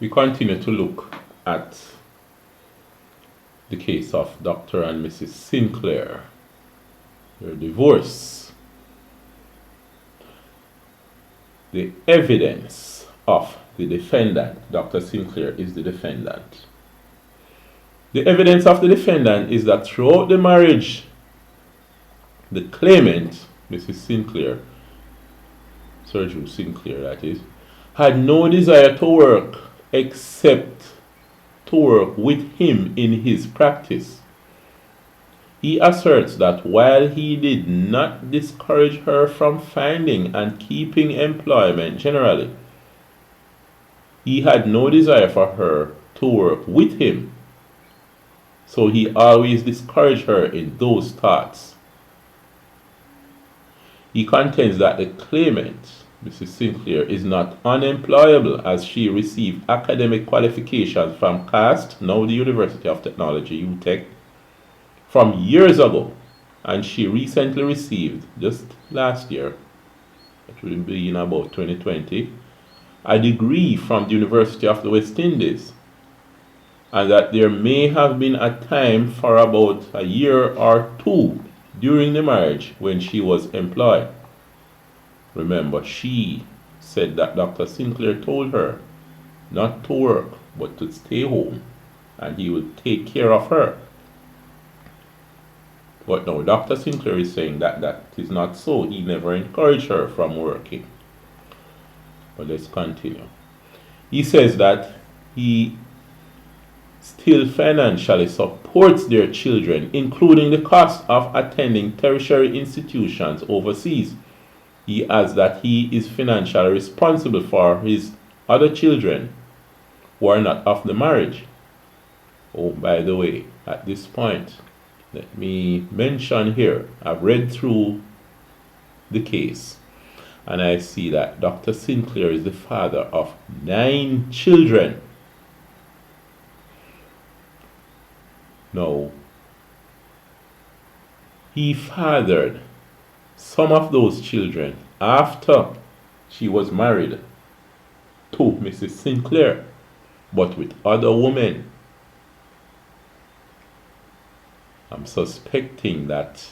We continue to look at the case of Dr. and Mrs. Sinclair, their divorce. The evidence of the defendant, Dr. Sinclair is the defendant. The evidence of the defendant is that throughout the marriage, the claimant, Mrs. Sinclair, Sergio Sinclair that is, had no desire to work except to work with him in his practice. He asserts that while he did not discourage her from finding and keeping employment generally, he had no desire for her to work with him. So he always discouraged her in those thoughts. He contends that the claimant, Mrs. Sinclair, is not unemployable as she received academic qualifications from CAST, now the University of Technology, UTech, from years ago, and she recently received, just last year, it would be in about 2020, a degree from the University of the West Indies, and that there may have been a time for about a year or two during the marriage when she was employed. Remember, she said that Dr. Sinclair told her not to work, but to stay home, and he would take care of her. But now Dr. Sinclair is saying that that is not so. He never encouraged her from working. But let's continue. He says that he still financially supports their children, including the cost of attending tertiary institutions overseas. He adds that he is financially responsible for his other children who are not of the marriage. Oh, by the way, at this point, let me mention here, I've read through the case and I see that Dr. Sinclair is the father of 9 children. Now, he fathered some of those children after she was married to Mrs. Sinclair, but with other women. I'm suspecting that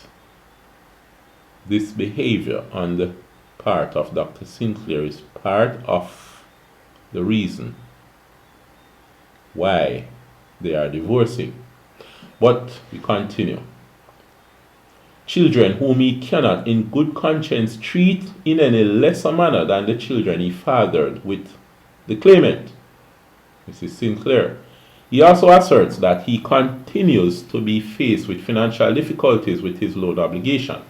this behavior on the part of Dr. Sinclair is part of the reason why they are divorcing. But we continue. Children whom he cannot in good conscience treat in any lesser manner than the children he fathered with the claimant, Mrs. Sinclair. He also asserts that he continues to be faced with financial difficulties with his loan obligation.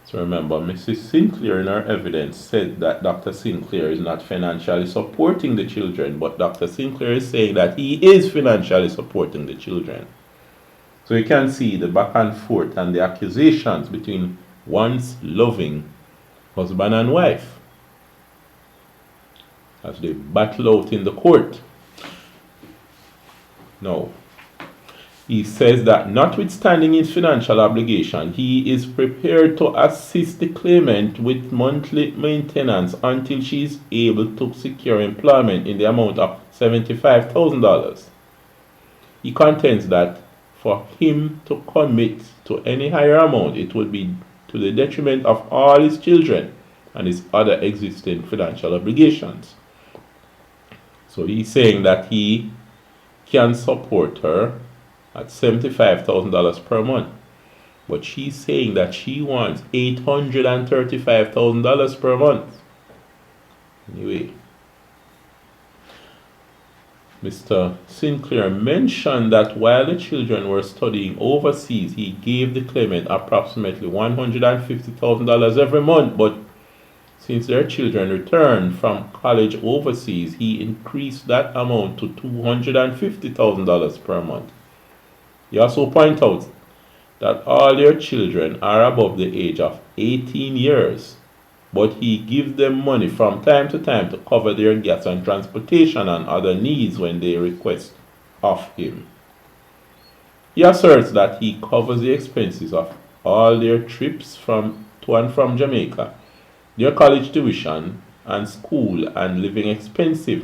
So remember, Mrs. Sinclair in her evidence said that Dr. Sinclair is not financially supporting the children, but Dr. Sinclair is saying that he is financially supporting the children. So you can see the back and forth and the accusations between once loving husband and wife as they battle out in the court. Now, he says that notwithstanding his financial obligation, he is prepared to assist the claimant with monthly maintenance until she is able to secure employment in the amount of $75,000. He contends that for him to commit to any higher amount, it would be to the detriment of all his children and his other existing financial obligations. So he's saying that he can support her at $75,000 per month. But she's saying that she wants $835,000 per month. Anyway, Mr. Sinclair mentioned that while the children were studying overseas, he gave the claimant approximately $150,000 every month, but since their children returned from college overseas, he increased that amount to $250,000 per month. He also pointed out that all their children are above the age of 18 years, but he gives them money from time to time to cover their gas and transportation and other needs when they request of him. He asserts that he covers the expenses of all their trips to and from Jamaica, their college tuition and school and living expenses,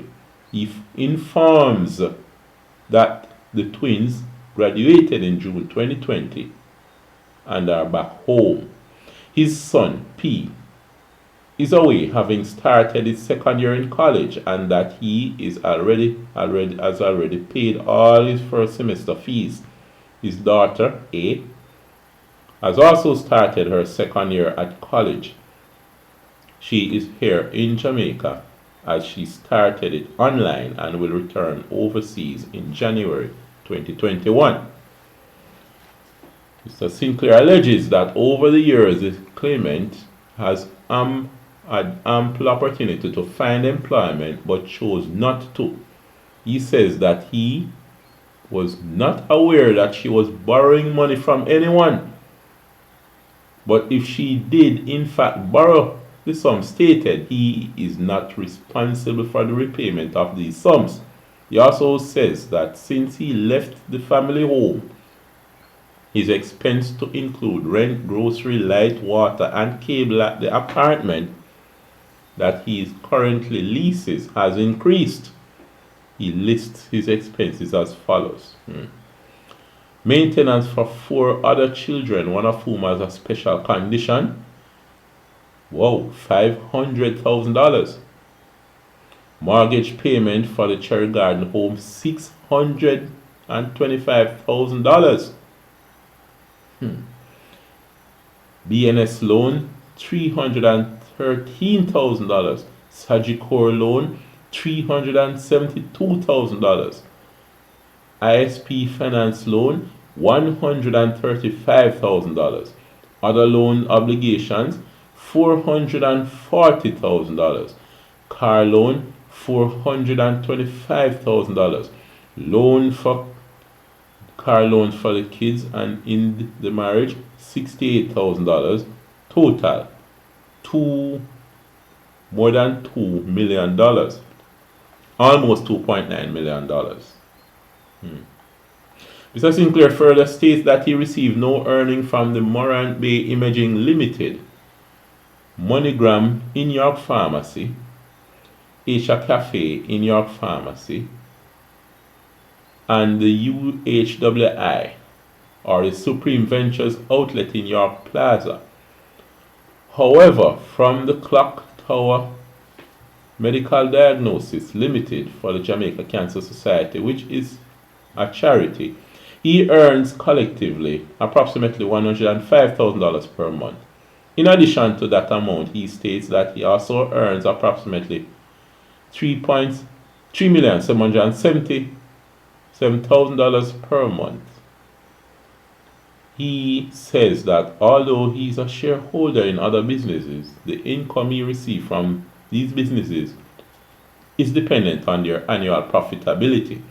He informs that the twins graduated in June 2020 and are back home. His son, P, is away, having started his second year in college, and that he is has already paid all his first semester fees. His daughter, A, has also started her second year at college. She is here in Jamaica as she started it online and will return overseas in January 2021. Mr. Sinclair alleges that over the years the claimant has had ample opportunity to find employment but chose not to. He says that he was not aware that she was borrowing money from anyone. But if she did in fact borrow the sum stated, he is not responsible for the repayment of these sums. He also says that since he left the family home, his expense to include rent, grocery, light, water, and cable at the apartment that he currently leases has increased. He lists his expenses as follows. Maintenance for 4 other children, one of whom has a special condition. Whoa, $500,000. Mortgage payment for the Cherry Garden home, $625,000. BNS loan, $313,000. Sagicor loan, $372,000. ISP finance loan, $135,000. Other loan obligations, $440,000. Car loan, $425,000. Loan for car loans for the kids and in the marriage, $68,000. Total, more than $2 million. Almost $2.9 million. Mr. Sinclair further states that he received no earning from the Moureen Bay Imaging Limited, MoneyGram in York Pharmacy, Asia Cafe in York Pharmacy, and the UHWI, or the Supreme Ventures outlet in York Plaza. However, from the Clock Tower Medical Diagnosis Limited for the Jamaica Cancer Society, which is a charity, he earns collectively approximately $105,000 per month. In addition to that amount, he states that he also earns approximately $3,777,000 per month. He says that although he is a shareholder in other businesses, the income he receives from these businesses is dependent on their annual profitability.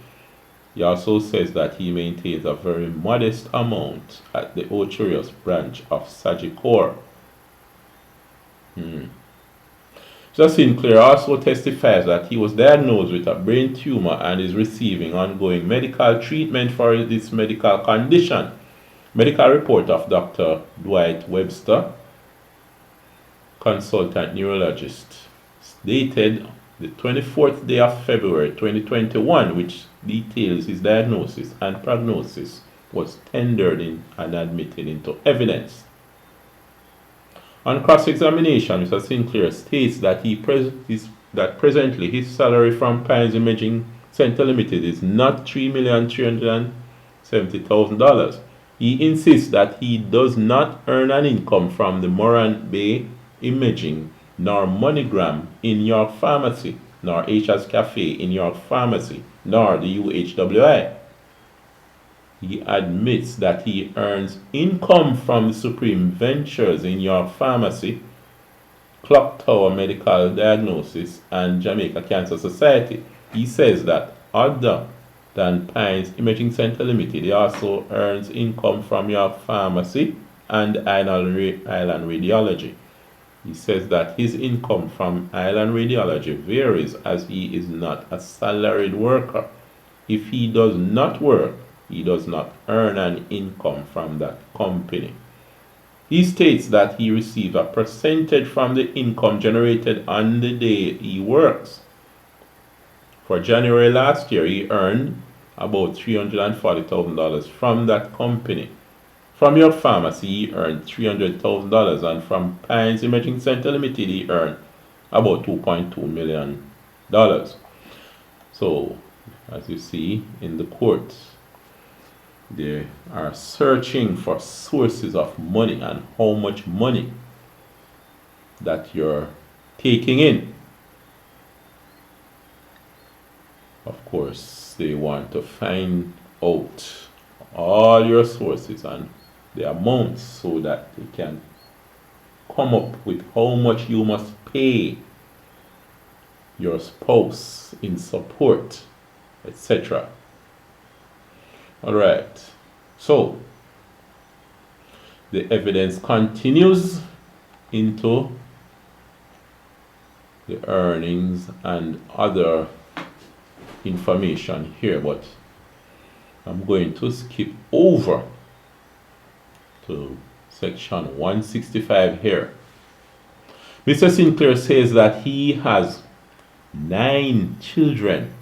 He also says that he maintains a very modest amount at the Ocherius branch of Sagicor. Mr. Sinclair also testifies that he was diagnosed with a brain tumor and is receiving ongoing medical treatment for this medical condition. Medical report of Dr. Dwight Webster, consultant neurologist, dated the 24th day of February 2021, which details his diagnosis and prognosis, was tendered in and admitted into evidence. On cross-examination, Mr. Sinclair states that presently his salary from Pines Imaging Center Limited is not $3,370,000. He insists that he does not earn an income from the Moureen Bay Imaging, nor MoneyGram in York Pharmacy, nor Asia's Cafe in York Pharmacy, nor the UHWI. He admits that he earns income from the Supreme Ventures in York Pharmacy, Clock Tower Medical Diagnosis, and Jamaica Cancer Society. He says that other than Pines Imaging Center Limited, he also earns income from York Pharmacy and Island Radiology. He says that his income from Island Radiology varies as he is not a salaried worker. If he does not work, he does not earn an income from that company. He states that he receives a percentage from the income generated on the day he works. For January last year, he earned about $340,000 from that company. From your pharmacy, he earned $300,000, and from Pines Imaging Center Limited, he earned about $2.2 million. So, as you see in the court, they are searching for sources of money and how much money that you're taking in. Of course, they want to find out all your sources and the amounts so that they can come up with how much you must pay your spouse in support, etc. Alright, so the evidence continues into the earnings and other information here, but I'm going to skip over to section 165 here. Mr. Sinclair says that he has 9 children,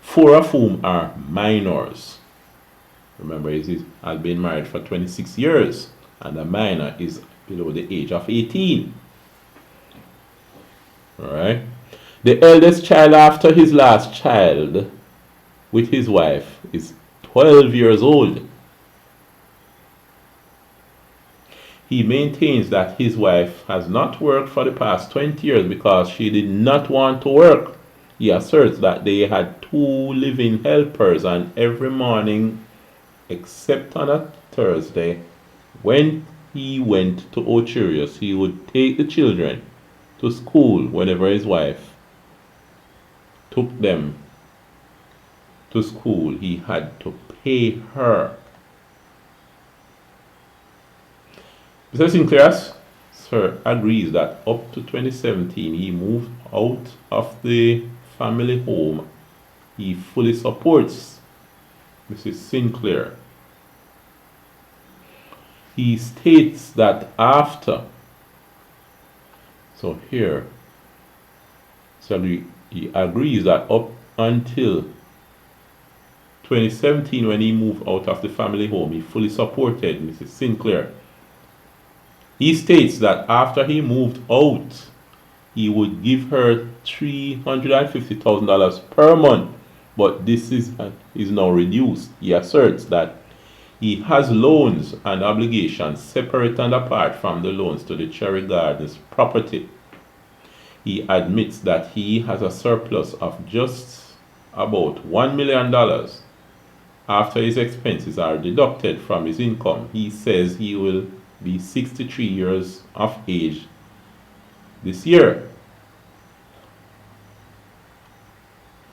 4 of whom are minors. Remember, he has been married for 26 years, and the minor is below the age of 18. Alright? The eldest child after his last child with his wife is 12 years old. He maintains that his wife has not worked for the past 20 years because she did not want to work. He asserts that they had 2 living helpers, and every morning, except on a Thursday, when he went to Ocherius, he would take the children to school whenever his wife took them to school. He had to pay her. Mr. Sinclair agrees that up to 2017 he moved out of the family home. He fully supports Mrs. Sinclair. He states that after, so here, so he agrees that up until 2017, when he moved out of the family home, he fully supported Mrs. Sinclair. He states that after he moved out, he would give her $350,000 per month, but this is now reduced. He asserts that he has loans and obligations separate and apart from the loans to the Cherry Gardens property. He admits that he has a surplus of just about $1 million after his expenses are deducted from his income. He says he will be 63 years of age this year.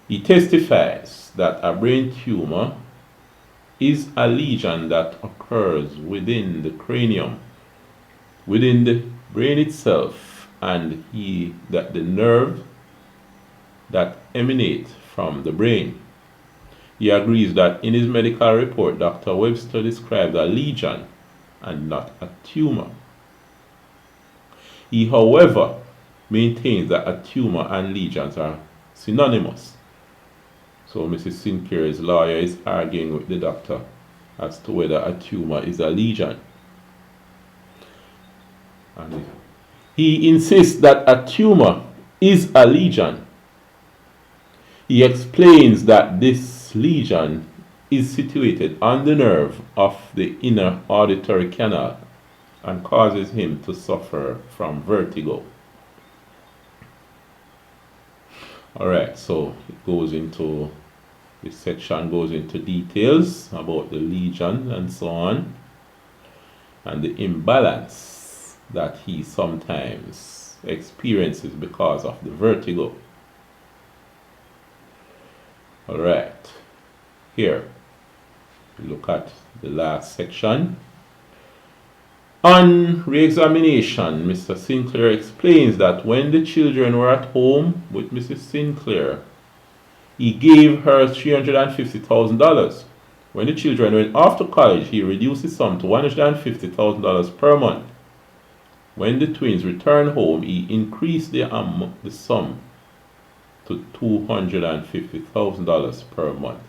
He testifies that a brain tumor is a lesion that occurs within the cranium, within the brain itself, and that the nerve that emanate from the brain. He agrees that in his medical report, Dr. Webster described a lesion and not a tumor. He, however, maintains that a tumor and lesions are synonymous. So Mrs. Sinclair's lawyer is arguing with the doctor as to whether a tumor is a lesion. And he insists that a tumor is a lesion. He explains that this lesion is situated on the nerve of the inner auditory canal and causes him to suffer from vertigo. Alright, so this section goes into details about the lesion and so on, and the imbalance that he sometimes experiences because of the vertigo. Alright, here we look at the last section. On re-examination, Mr. Sinclair explains that when the children were at home with Mrs. Sinclair, he gave her $350,000. When the children went off to college, he reduced the sum to $150,000 per month. When the twins returned home, he increased the sum to $250,000 per month.